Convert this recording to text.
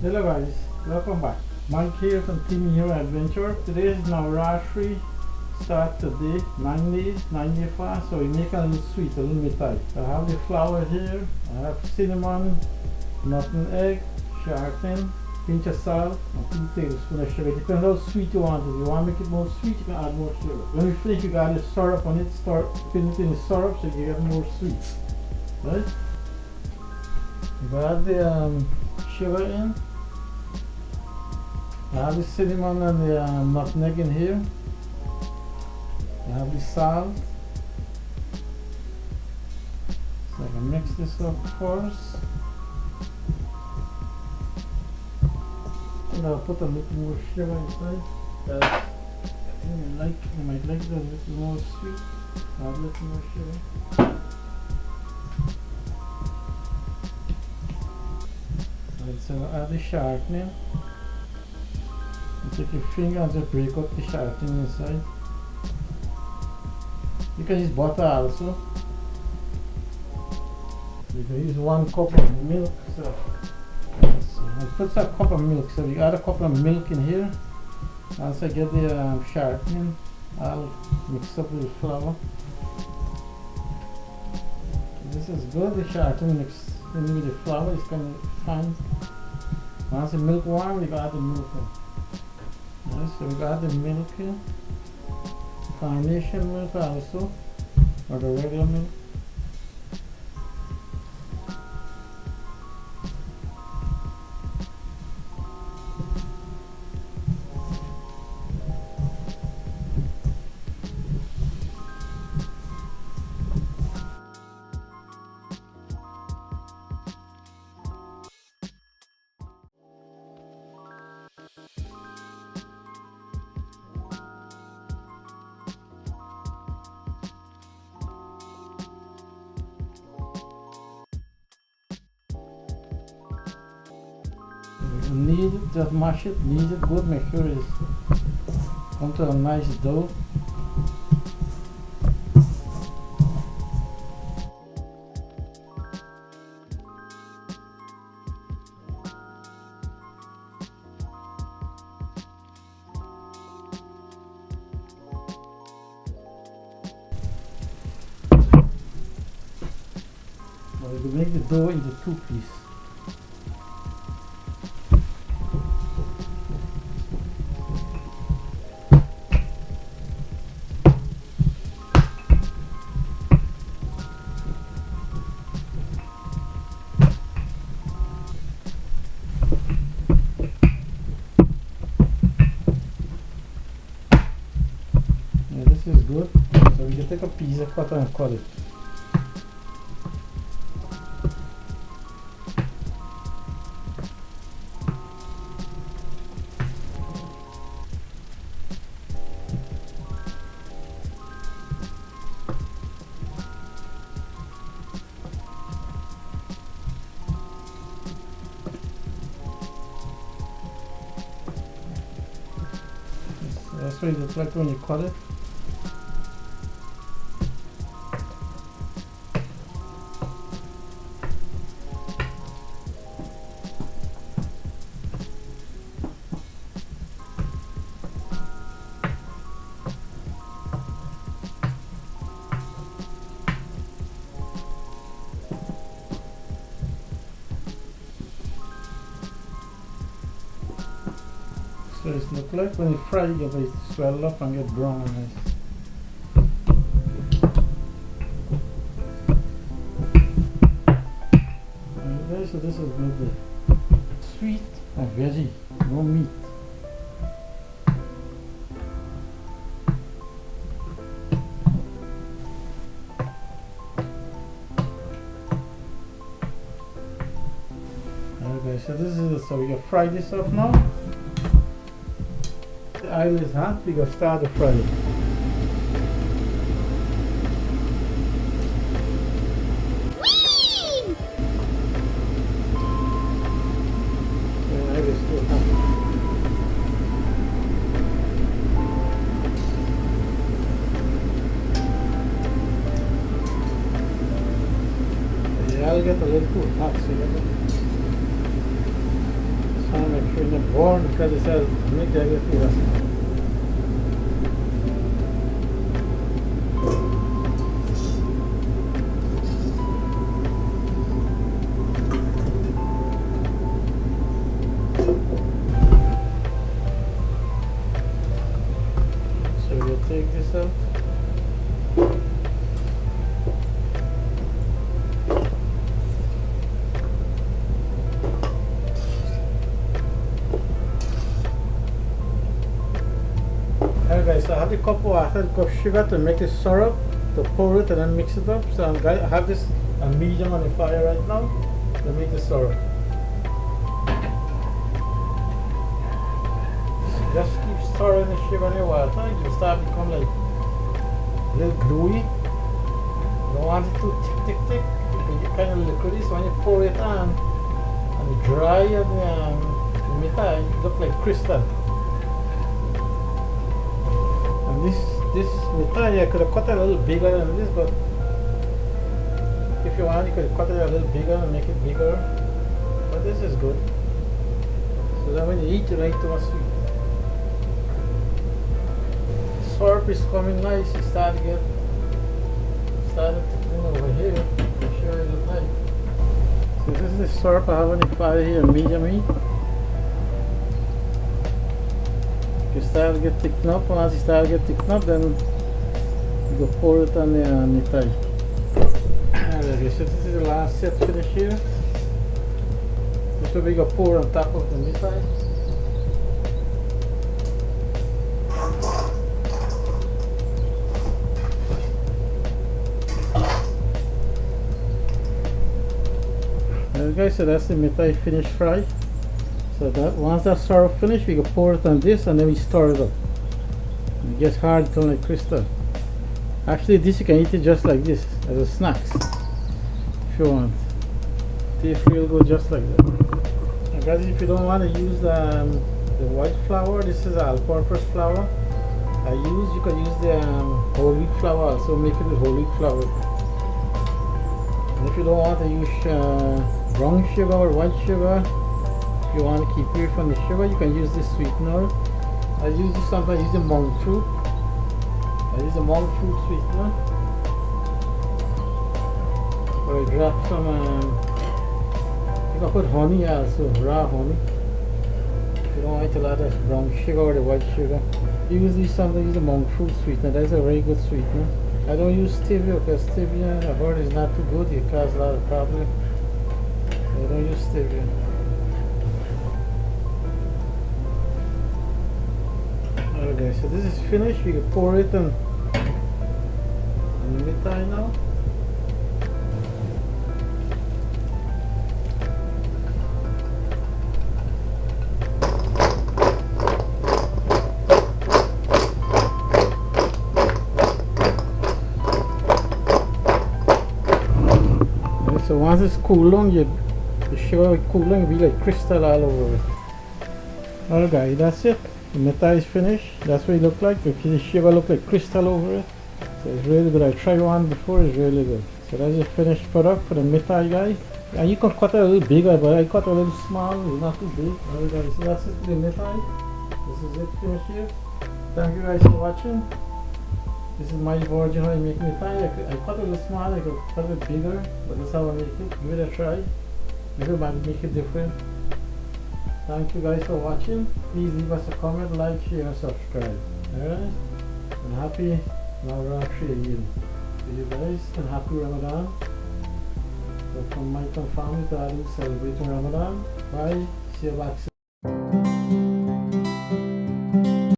Hello guys, welcome back. Mike here from TeamHira Adventures. Today is Navratri. Start today, 9 days, 9-day fast. So we make a little sweet, a little Mithai. I have the flour here. I have cinnamon, nutmeg, egg, sharpen, pinch of salt, and 2 tablespoons of sugar. It depends how sweet you want it. If you want to make it more sweet, you can add more sugar. When you finish, you got the syrup on it. Start putting it in the syrup so you get more sweet. Right? You add the sugar in. I have the cinnamon and the nutmeg in here. I have the salt. So I can mix this up first. And I'll put a little more sugar inside. I might like it a little more sweet. Add a little more sugar. Right, so I'll add the sharpening. Take your finger and just break up the sharpening inside. You can use butter also. You can use 1 cup of milk. So I put a cup of milk. So you add a cup of milk in here. Once I get the sharpening, I'll mix up with the flour. This is good. The sharpening mixed in with the flour is kind of fine. Once the milk warm, you add the milk in. Right, so we got the milk here, carnation milk also, or the regular milk. Knead it, just mash it, knead it good, make sure it's come to a nice dough. We make the dough into 2 pieces. This is good. So we can take a piece of cotton and cut it. That's what it looks like when you cut it. So it looks like when you fry it, it swell up and get brown and nice. Okay, so this is good. Sweet and veggie, no meat. Okay, so this is it. So we can fry this up now. The oil is hot, we can start to fry it. The oil is still hot. The oil gets a little too hot, so you time make sure you're born because it says make the everything else. So we'll take this out. Alright guys, so I have a cup of water, a cup of sugar to make the syrup, to pour it and then mix it up. So I have this a medium on the fire right now to make the syrup. Just keep stirring the sugar in the water. It will start to become like a little gluey. You don't want it too thick. Because you kind of liquidy, so when you pour it on and it dry and the Mithai, it look like crystal. This Mithai, I could have cut it a little bigger than this, but if you want, you could cut it a little bigger and make it bigger. But this is good. So that when you eat, you don't eat too much sweet. Syrup is coming nice. It started to over here. I'm sure it look like. So this is the syrup I have on the fire here, medium heat. You start to get thickened up. Once you start to get thickened up, then you go pour it on the Mithai. Alright, so this is the last set finish here. This will be go pour on top of the Mithai. Alright guys, so that's the Mithai finished fry. So that once that syrup finished, we can pour it on this and then we stir it up. It gets hard, it's like crystal. Actually, this you can eat it just like this as a snack if you want. Tastes real good just like that. And guys, if you don't want to use the white flour, this is all-purpose flour. You can use the whole wheat flour also, make it with whole wheat flour. And if you don't want to use brown sugar or white sugar, if you want to keep it from the sugar, you can use this sweetener. I use this sometimes. I use the monk fruit. I use the monk fruit sweetener. Or I drop some. You can put honey also, raw honey. If you don't want a lot of brown sugar or the white sugar, usually sometimes use the monk fruit sweetener. That's a very good sweetener. I don't use stevia because stevia I heard is not too good. It causes a lot of problems. So I don't use stevia. Okay, so this is finished. We can pour it on the Mithai now. Okay, so once it's cool down, the sugar will cool down, it'll be like crystal all over it. Alright guys, that's it. The Mithai is finished. That's what it look like. The sugar look like crystal over it. So it's really good. I tried one before. It's really good. So that's the finished product for the Mithai, guys. And you can cut it a little bigger, but I cut a little small. It's not too big. Alright guys, so that's it for the Mithai. This is it finished here. Thank you guys for watching. This is my version how I make Mithai. I cut a little small. I could cut it bigger, but that's how I make it. Give it a try. Everybody make it different. Thank you guys for watching. Please leave us a comment, like, share, and subscribe. Alright? And happy Navratri again to you guys, and happy Ramadan. So from my family to others celebrating Ramadan. Bye. See you back soon.